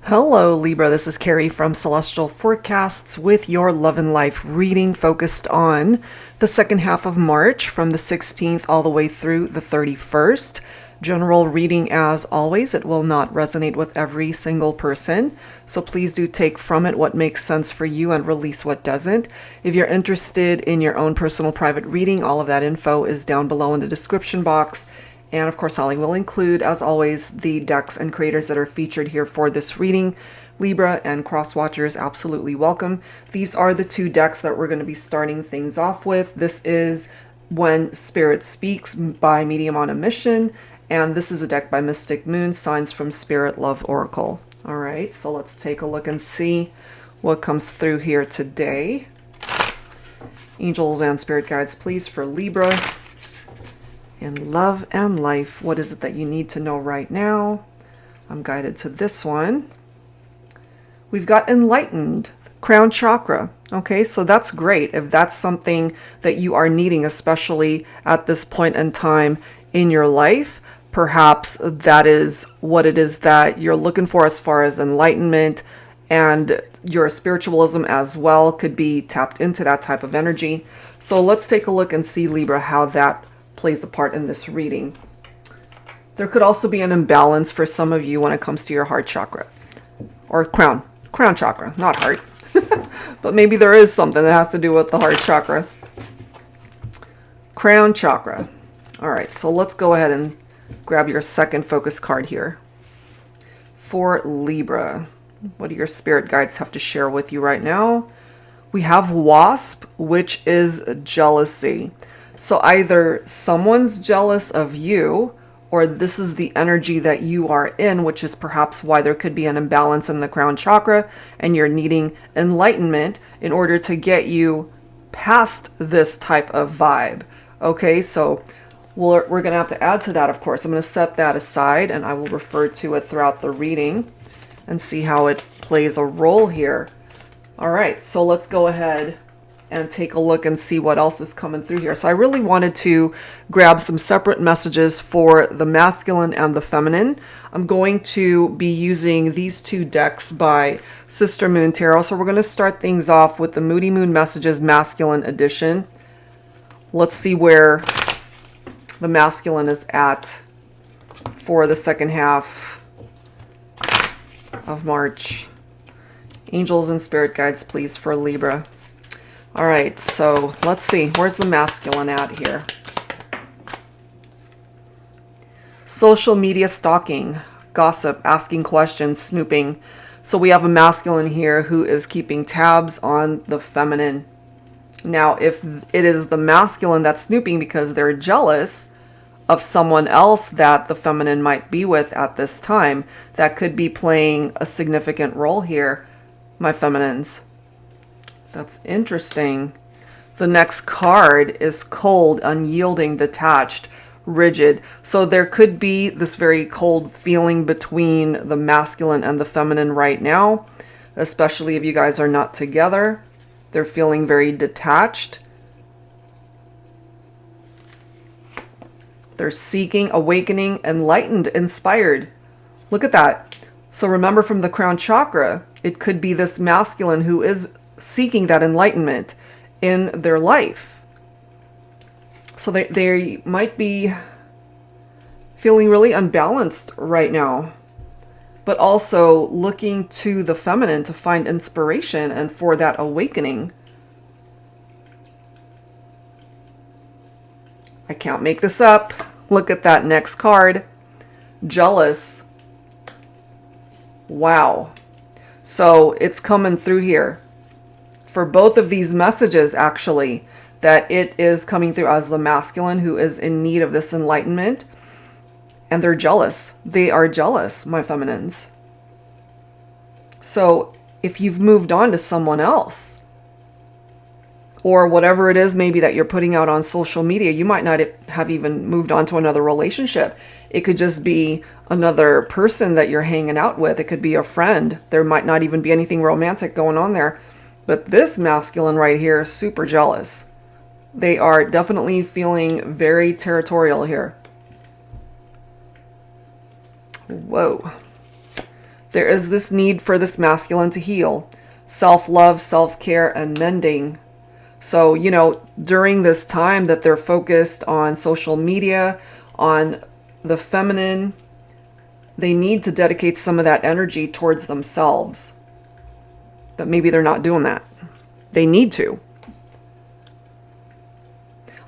Hello, Libra. This is Carrie from Celestial Forecasts with your love and life reading focused on the second half of March from the 16th all the way through the 31st. General reading as always. It will not resonate with every single person. So please do take from it what makes sense for you and release what doesn't. If you're interested in your own personal private reading, all of that info is down below in the description box. And of course, I will include, as always, the decks and creators that are featured here for this reading. Libra and cross watchers, absolutely welcome. These are the two decks that we're going to be starting things off with. This is When Spirit Speaks by Medium on a Mission. And this is a deck by Mystic Moon, Signs from Spirit Love Oracle. All right, so let's take a look and see what comes through here today. Angels and spirit guides, please, for Libra. In love and life, what is it that you need to know right now? I'm guided to this one. We've got enlightened, crown chakra. Okay, so that's great if that's something that you are needing, especially at this point in time in your life. Perhaps that is what it is that you're looking for as far as enlightenment, and your spiritualism as well could be tapped into that type of energy. So let's take a look and see, Libra, how that plays a part in this reading. There could also be an imbalance for some of you when it comes to your heart chakra or crown chakra, not heart. But maybe there is something that has to do with the heart chakra. Crown chakra. All right, so let's go ahead and grab your second focus card here. For Libra, what do your spirit guides have to share with you right now? We have Wasp, which is jealousy. So either someone's jealous of you, or this is the energy that you are in, which is perhaps why there could be an imbalance in the crown chakra, and you're needing enlightenment in order to get you past this type of vibe. Okay, so we're going to have to add to that, of course. I'm going to set that aside, and I will refer to it throughout the reading and see how it plays a role here. All right, so let's go ahead and take a look and see what else is coming through here. So I really wanted to grab some separate messages for the masculine and the feminine. I'm going to be using these two decks by Sister Moon Tarot. So we're going to start things off with the Moody Moon Messages Masculine Edition. Let's see where the masculine is at for the second half of March. Angels and spirit guides, please, for Libra. All right, so let's see. Where's the masculine at here? Social media stalking, gossip, asking questions, snooping. So we have a masculine here who is keeping tabs on the feminine. Now, if it is the masculine that's snooping because they're jealous of someone else that the feminine might be with at this time, that could be playing a significant role here, my feminines. That's interesting. The next card is cold, unyielding, detached, rigid. So there could be this very cold feeling between the masculine and the feminine right now, especially if you guys are not together. They're feeling very detached. They're seeking, awakening, enlightened, inspired. Look at that. So remember, from the crown chakra, it could be this masculine who is seeking that enlightenment in their life. So they might be feeling really unbalanced right now, but also looking to the feminine to find inspiration and for that awakening. I can't make this up. Look at that next card. Jealous. Wow. So it's coming through here for both of these messages, actually, that it is coming through as the masculine who is in need of this enlightenment, and they're jealous. They are jealous, my feminines. So if you've moved on to someone else, or whatever it is maybe that you're putting out on social media, you might not have even moved on to another relationship. It could just be another person that you're hanging out with. It could be a friend. There might not even be anything romantic going on there. But this masculine right here is super jealous. They are definitely feeling very territorial here. Whoa. There is this need for this masculine to heal. Self-love, self-care, and mending. So, you know, during this time that they're focused on social media, on the feminine, they need to dedicate some of that energy towards themselves. But maybe they're not doing that. They need to.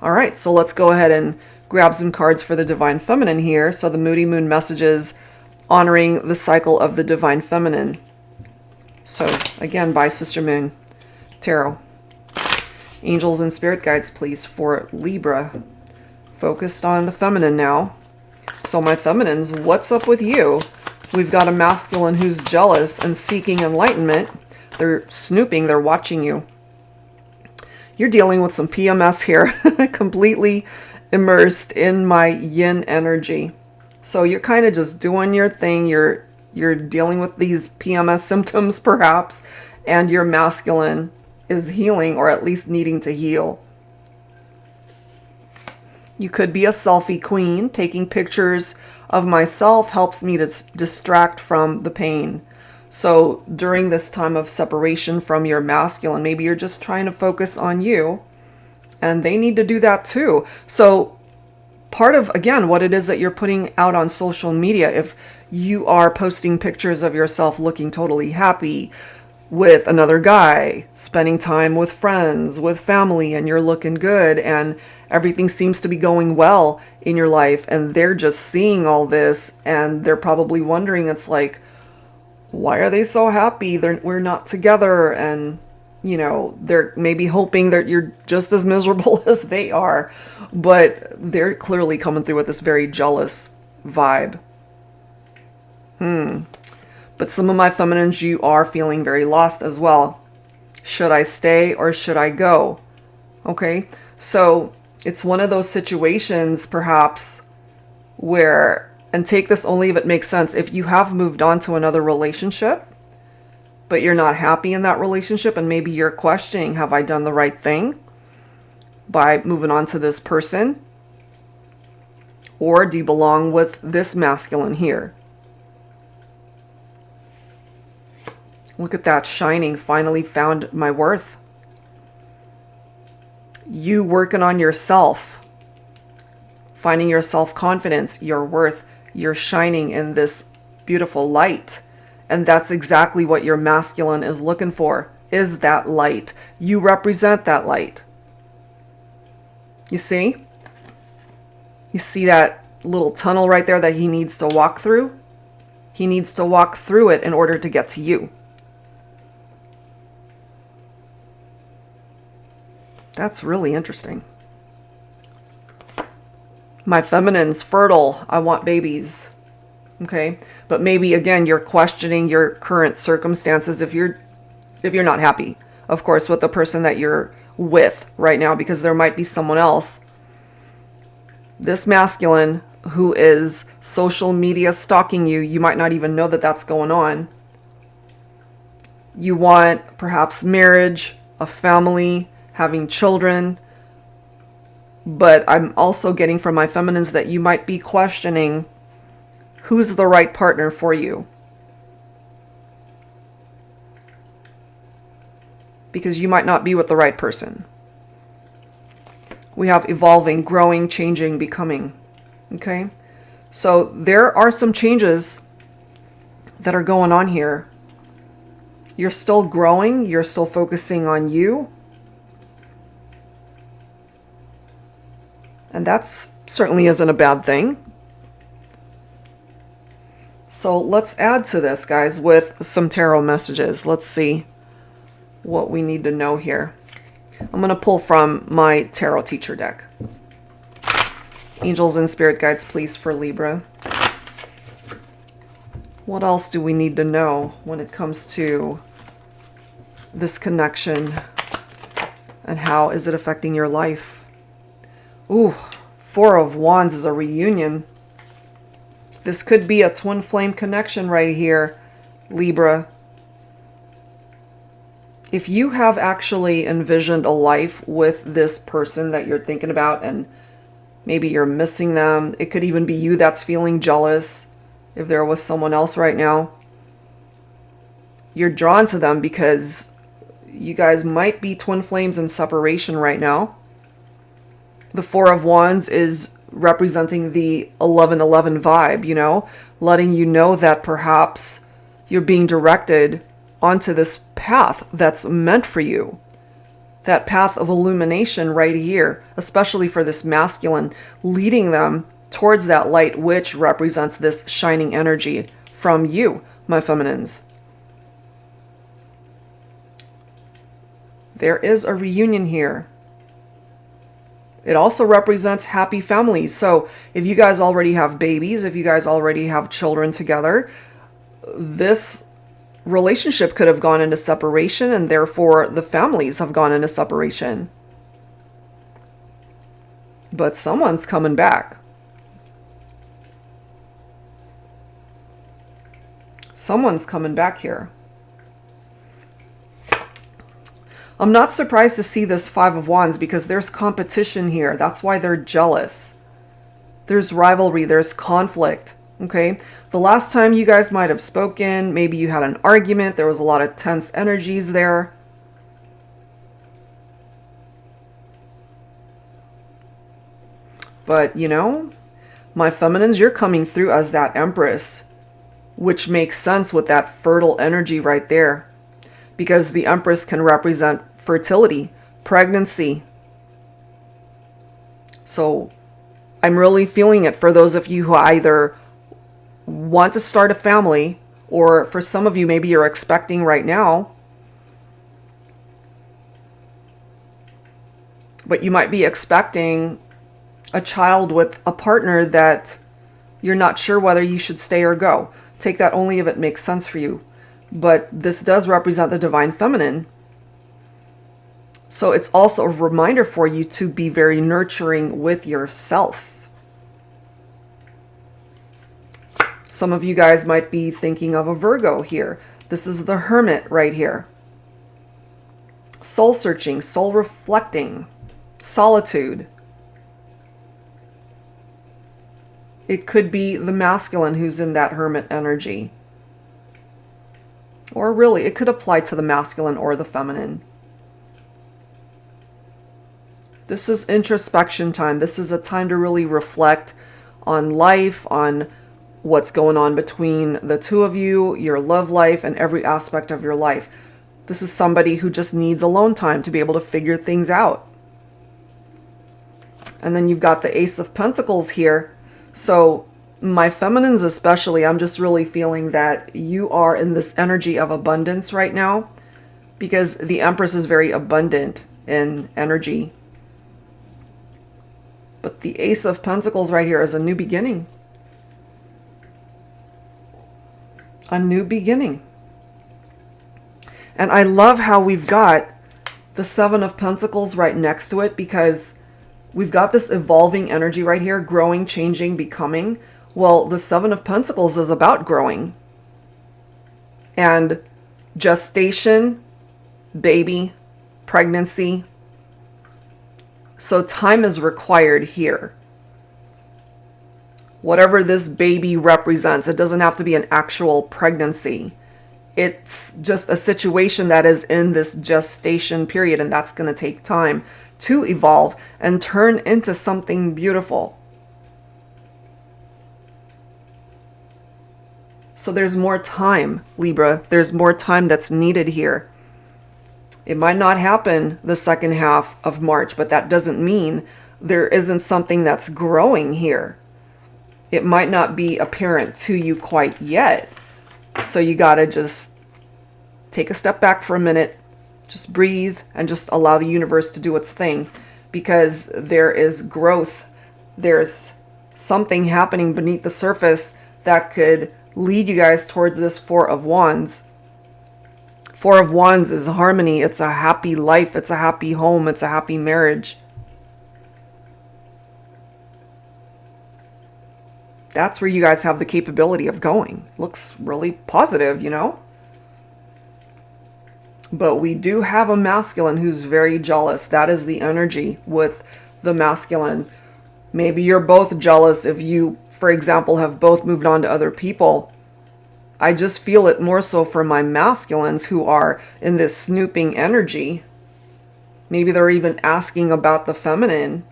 All right, so let's go ahead and grab some cards for the Divine Feminine here. So the Moody Moon messages honoring the cycle of the Divine Feminine. So again, by Sister Moon Tarot. Angels and spirit guides, please, for Libra. Focused on the feminine now. So my feminines, what's up with you? We've got a masculine who's jealous and seeking enlightenment. They're snooping, they're watching you. You're dealing with some PMS here. Completely immersed in my yin energy. So you're kind of just doing your thing. You're dealing with these PMS symptoms perhaps, and your masculine is healing, or at least needing to heal. You could be a selfie queen. Taking pictures of myself helps me to distract from the pain. So during this time of separation from your masculine, maybe you're just trying to focus on you, and they need to do that too. So part of, again, what it is that you're putting out on social media, if you are posting pictures of yourself looking totally happy with another guy, spending time with friends, with family, and you're looking good and everything seems to be going well in your life, and they're just seeing all this and they're probably wondering, it's like, why are they so happy? We're not together. And, you know, they're maybe hoping that you're just as miserable as they are, but they're clearly coming through with this very jealous vibe. But some of my feminines, you are feeling very lost as well. Should I stay or should I go? Okay, so it's one of those situations perhaps where, and take this only if it makes sense, if you have moved on to another relationship, but you're not happy in that relationship, and maybe you're questioning, have I done the right thing by moving on to this person? Or do you belong with this masculine here? Look at that, shining, finally found my worth. You working on yourself, finding your self-confidence, your worth, you're shining in this beautiful light. And that's exactly what your masculine is looking for, is that light. You represent that light. You see? You see that little tunnel right there that he needs to walk through? He needs to walk through it in order to get to you. That's really interesting. My feminine's fertile. I want babies. Okay? But maybe again you're questioning your current circumstances if you're not happy, of course, with the person that you're with right now, because there might be someone else. This masculine who is social media stalking you, you might not even know that that's going on. You want perhaps marriage, a family, having children, but I'm also getting from my feminines that you might be questioning who's the right partner for you. Because you might not be with the right person. We have evolving, growing, changing, becoming. Okay? So there are some changes that are going on here. You're still growing, you're still focusing on you. And that's certainly isn't a bad thing. So let's add to this, guys, with some tarot messages. Let's see what we need to know here. I'm going to pull from my tarot teacher deck. Angels and spirit guides, please, for Libra. What else do we need to know when it comes to this connection, and how is it affecting your life? Ooh, Four of Wands is a reunion. This could be a twin flame connection right here, Libra. If you have actually envisioned a life with this person that you're thinking about, and maybe you're missing them, it could even be you that's feeling jealous if there was someone else right now. you're drawn to them because you guys might be twin flames in separation right now. The Four of Wands is representing the 11-11 vibe, you know, letting you know that perhaps you're being directed onto this path that's meant for you. That path of illumination right here, especially for this masculine, leading them towards that light, which represents this shining energy from you, my feminines. There is a reunion here. It also represents happy families. So if you guys already have babies, if you guys already have children together, this relationship could have gone into separation, and therefore the families have gone into separation. But someone's coming back. Someone's coming back here. I'm not surprised to see this Five of Wands because there's competition here. That's why they're jealous. There's rivalry, there's conflict, okay? The last time you guys might have spoken, maybe you had an argument, there was a lot of tense energies there. But, you know, my feminines, you're coming through as that Empress, which makes sense with that fertile energy right there. Because the Empress can represent fertility, pregnancy. So I'm really feeling it for those of you who either want to start a family, or for some of you, maybe you're expecting right now. But you might be expecting a child with a partner that you're not sure whether you should stay or go. Take that only if it makes sense for you. But this does represent the divine feminine. So it's also a reminder for you to be very nurturing with yourself. Some of you guys might be thinking of a Virgo here. This is the Hermit right here. Soul searching, soul reflecting, solitude. It could be the masculine who's in that Hermit energy. Or really, it could apply to the masculine or the feminine. This is introspection time. This is a time to really reflect on life, on what's going on between the two of you, your love life, and every aspect of your life. This is somebody who just needs alone time to be able to figure things out. And then you've got the Ace of Pentacles here. So my feminines especially, I'm just really feeling that you are in this energy of abundance right now, because the Empress is very abundant in energy. But the Ace of Pentacles right here is a new beginning. A new beginning. And I love how we've got the Seven of Pentacles right next to it, because we've got this evolving energy right here, growing, changing, becoming. Well, the Seven of Pentacles is about growing. And gestation, baby, pregnancy. So time is required here. Whatever this baby represents, it doesn't have to be an actual pregnancy. It's just a situation that is in this gestation period, and that's going to take time to evolve and turn into something beautiful. So there's more time, Libra. There's more time that's needed here. It might not happen the second half of March, but that doesn't mean there isn't something that's growing here. It might not be apparent to you quite yet. So you got to just take a step back for a minute, just breathe, and just allow the universe to do its thing, because there is growth. There's something happening beneath the surface that could lead you guys towards this Four of Wands. Four of Wands is harmony. It's a happy life. It's a happy home. It's a happy marriage. That's where you guys have the capability of going. Looks really positive, you know? But we do have a masculine who's very jealous. That is the energy with the masculine. Maybe you're both jealous if you, for example, have both moved on to other people. I just feel it more so for my masculines who are in this snooping energy. Maybe they're even asking about the feminine.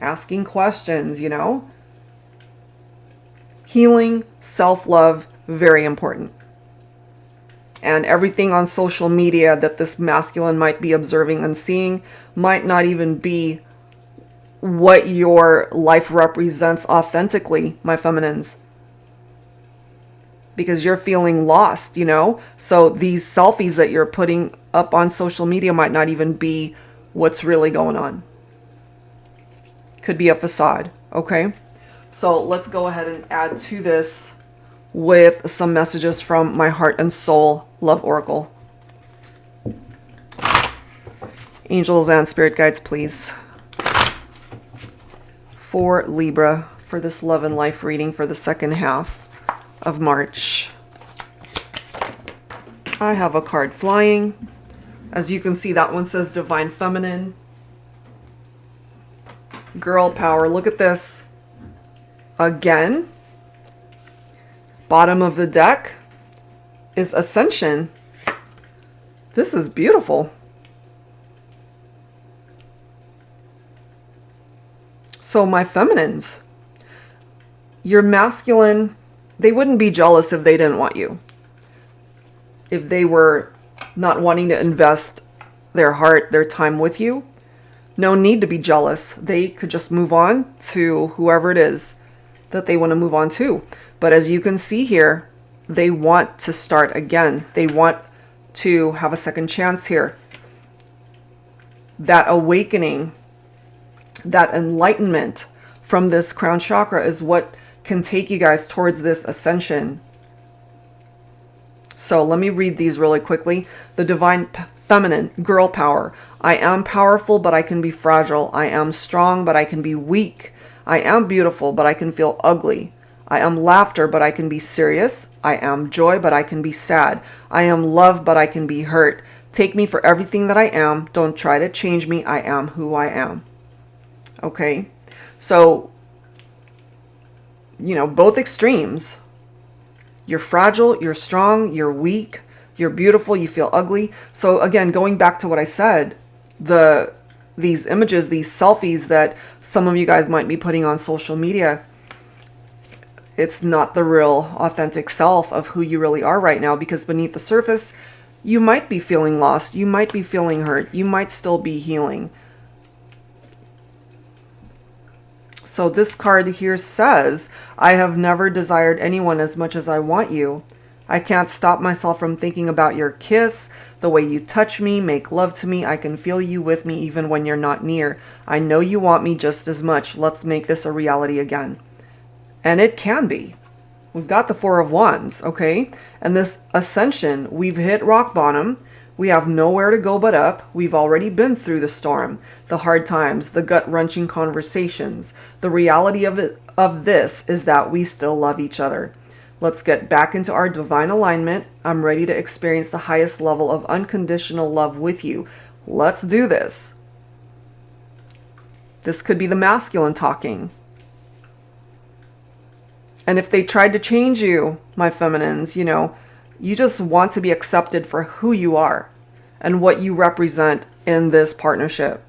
Asking questions, you know? Healing, self-love, very important. And everything on social media that this masculine might be observing and seeing might not even be what your life represents authentically, my feminines. Because you're feeling lost, you know? So these selfies that you're putting up on social media might not even be what's really going on. Could be a facade, okay? So let's go ahead and add to this with some messages from my Heart and Soul Love Oracle. Angels and spirit guides, please. For Libra, for this love and life reading for the second half of March. I have a card flying. As you can see, that one says Divine Feminine. Girl power. Look at this. Again. Bottom of the deck is Ascension. This is beautiful. So my feminines, your masculine, they wouldn't be jealous if they didn't want you. If they were not wanting to invest their heart, their time with you, no need to be jealous. They could just move on to whoever it is that they want to move on to. But as you can see here, they want to start again. They want to have a second chance here. That awakening, that enlightenment from this crown chakra is what can take you guys towards this ascension. So let me read these really quickly. The Divine Feminine, girl power. I am powerful, but I can be fragile. I am strong, but I can be weak. I am beautiful, but I can feel ugly. I am laughter, but I can be serious. I am joy, but I can be sad. I am love, but I can be hurt. Take me for everything that I am. Don't try to change me. I am who I am. Okay, so, you know, both extremes. You're fragile, you're strong, you're weak, you're beautiful, you feel ugly. So again, going back to what I said, these images, these selfies that some of you guys might be putting on social media, it's not the real authentic self of who you really are right now, because beneath the surface, you might be feeling lost, you might be feeling hurt, you might still be healing. So this card here says, I have never desired anyone as much as I want you. I can't stop myself from thinking about your kiss, the way you touch me, make love to me. I can feel you with me even when you're not near. I know you want me just as much. Let's make this a reality again. And it can be. We've got the Four of Wands, okay? And this ascension, we've hit rock bottom. We have nowhere to go but up. We've already been through the storm, the hard times, the gut-wrenching conversations. The reality of this is that we still love each other. Let's get back into our divine alignment. I'm ready to experience the highest level of unconditional love with you. Let's do this. This could be the masculine talking. And if they tried to change you, my feminines, you know, you just want to be accepted for who you are and what you represent in this partnership.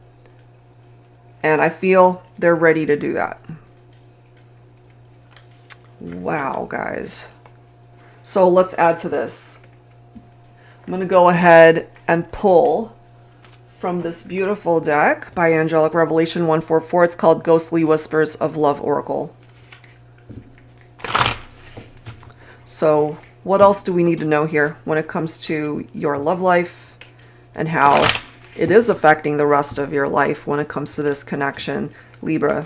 And I feel they're ready to do that. Wow, guys. So let's add to this. I'm going to go ahead and pull from this beautiful deck by Angelic Revelation 144. It's called Ghostly Whispers of Love Oracle. So what else do we need to know here when it comes to your love life and how it is affecting the rest of your life when it comes to this connection, Libra?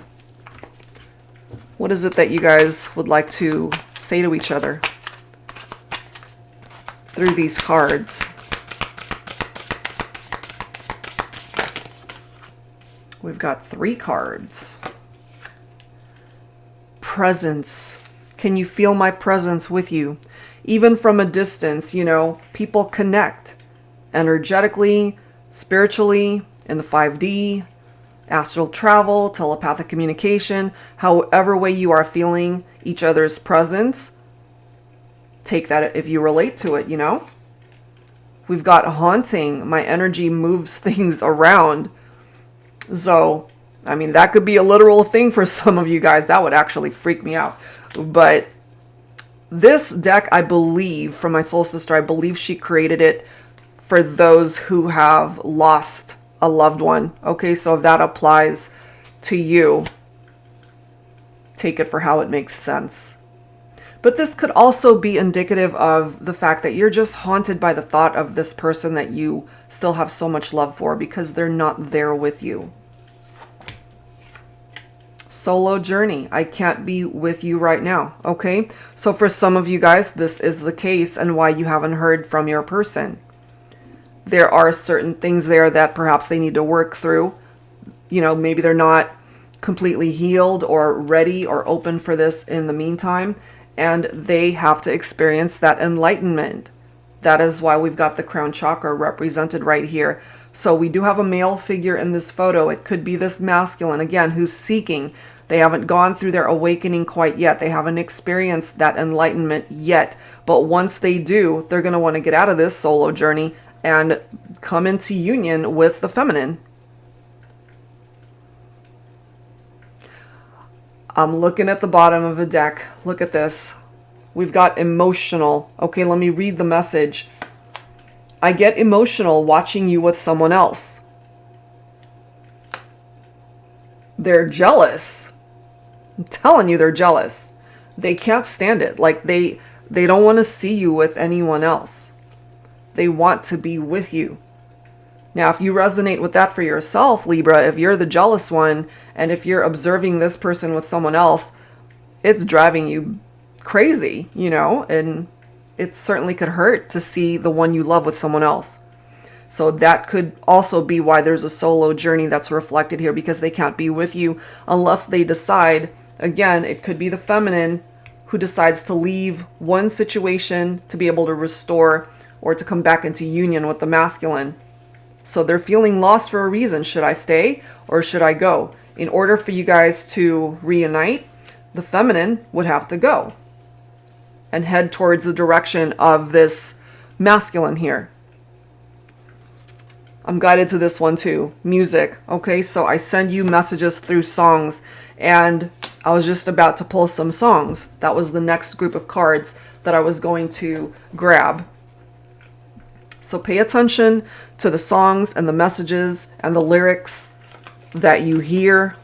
What is it that you guys would like to say to each other through these cards? We've got 3 cards. Presence. Can you feel my presence with you? Even from a distance, you know, people connect energetically, spiritually, in the 5D, astral travel, telepathic communication, however way you are feeling each other's presence. take that if you relate to it, you know? We've got haunting. My energy moves things around. So, I mean, that could be a literal thing for some of you guys. That would actually freak me out. But this deck, I believe, from my soul sister, I believe she created it for those who have lost a loved one. Okay, so if that applies to you, take it for how it makes sense. But this could also be indicative of the fact that you're just haunted by the thought of this person that you still have so much love for because they're not there with you. Solo journey. I can't be with you right now. Okay, so for some of you guys, this is the case and why you haven't heard from your person. There are certain things there that perhaps they need to work through. You know, maybe they're not completely healed or ready or open for this in the meantime, and they have to experience that enlightenment. That is why we've got the crown chakra represented right here. So we do have a male figure in this photo. It could be this masculine, again, who's seeking. They haven't gone through their awakening quite yet. They haven't experienced that enlightenment yet. But once they do, they're going to want to get out of this solo journey and come into union with the feminine. I'm looking at the bottom of the deck. Look at this. We've got emotional. Okay, let me read the message. I get emotional watching you with someone else. They're jealous. I'm telling you, they're jealous. They can't stand it. Like they don't want to see you with anyone else. They want to be with you. Now, if you resonate with that for yourself, Libra, if you're the jealous one, and if you're observing this person with someone else, it's driving you crazy, you know, and it certainly could hurt to see the one you love with someone else. So that could also be why there's a solo journey that's reflected here, because they can't be with you unless they decide, again, it could be the feminine who decides to leave one situation to be able to restore or to come back into union with the masculine. So they're feeling lost for a reason. Should I stay or should I go? In order for you guys to reunite, the feminine would have to go and head towards the direction of this masculine here. I'm guided to this one too. Music. Okay, so I send you messages through songs, and I was just about to pull some songs. That was the next group of cards that I was going to grab. So pay attention to the songs and the messages and the lyrics that you hear.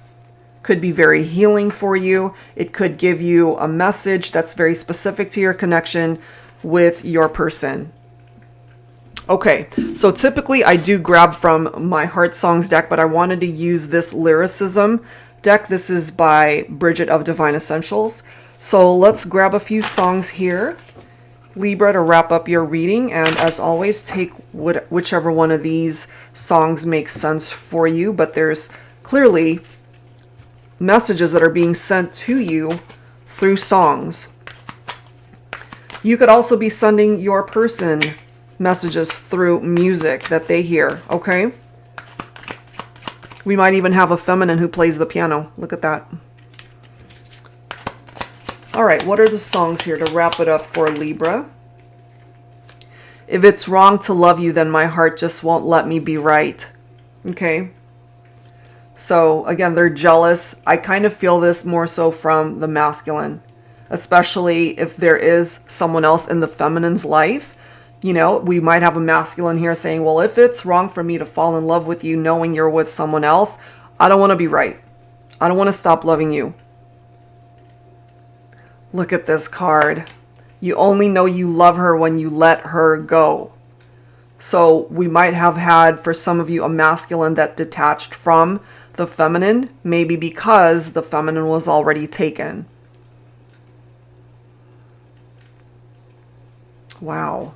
Could be very healing for you. It could give you a message that's very specific to your connection with your person. Okay, so typically I do grab from my Heart Songs deck, but I wanted to use this lyricism deck. This is by Bridget of Divine Essentials. So let's grab a few songs here, Libra, to wrap up your reading. And as always, take whichever one of these songs makes sense for you. But there's clearly messages that are being sent to you through songs. You could also be sending your person messages through music that they hear, okay? We might even have a feminine who plays the piano. Look at that. All right, what are the songs here to wrap it up for Libra? If it's wrong to love you, then my heart just won't let me be right. Okay. So again, they're jealous. I kind of feel this more so from the masculine, especially if there is someone else in the feminine's life. You know, we might have a masculine here saying, well, if it's wrong for me to fall in love with you knowing you're with someone else, I don't want to be right. I don't want to stop loving you. Look at this card. You only know you love her when you let her go. So we might have had, for some of you, a masculine that detached from the feminine, maybe because the feminine was already taken. Wow.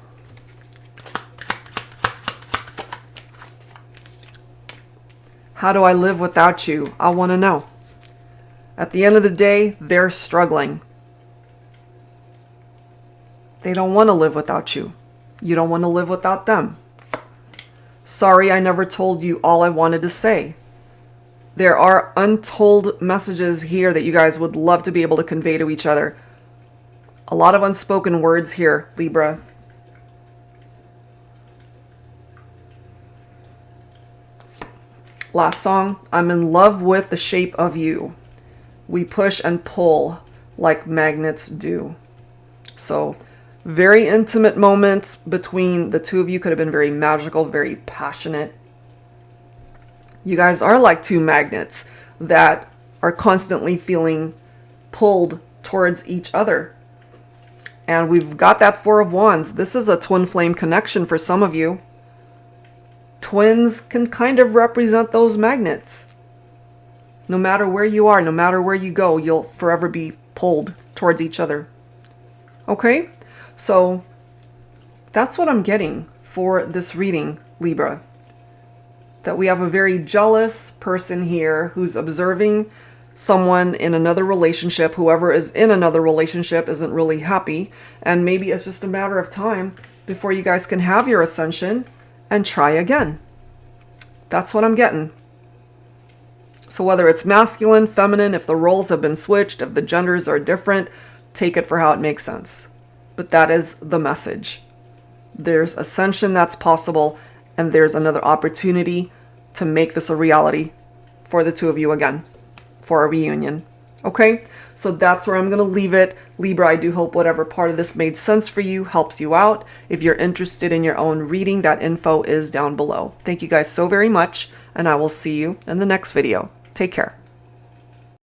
How do I live without you? I want to know. At the end of the day, they're struggling. They don't want to live without you. You don't want to live without them. Sorry, I never told you all I wanted to say. There are untold messages here that you guys would love to be able to convey to each other. A lot of unspoken words here, Libra. Last song, I'm in love with the shape of you. We push and pull like magnets do. So very intimate moments between the two of you. Could have been very magical, very passionate. You guys are like two magnets that are constantly feeling pulled towards each other. And we've got that Four of Wands. This is a twin flame connection for some of you. Twins can kind of represent those magnets. No matter where you are, no matter where you go, you'll forever be pulled towards each other. Okay? So that's what I'm getting for this reading, Libra. That we have a very jealous person here who's observing someone in another relationship. Whoever is in another relationship isn't really happy. And maybe it's just a matter of time before you guys can have your ascension and try again. That's what I'm getting. So whether it's masculine, feminine, if the roles have been switched, if the genders are different, take it for how it makes sense. But that is the message. There's ascension that's possible, and there's another opportunity to make this a reality for the two of you again, for a reunion. Okay? So that's where I'm going to leave it. Libra, I do hope whatever part of this made sense for you helps you out. If you're interested in your own reading, that info is down below. Thank you guys so very much, and I will see you in the next video. Take care.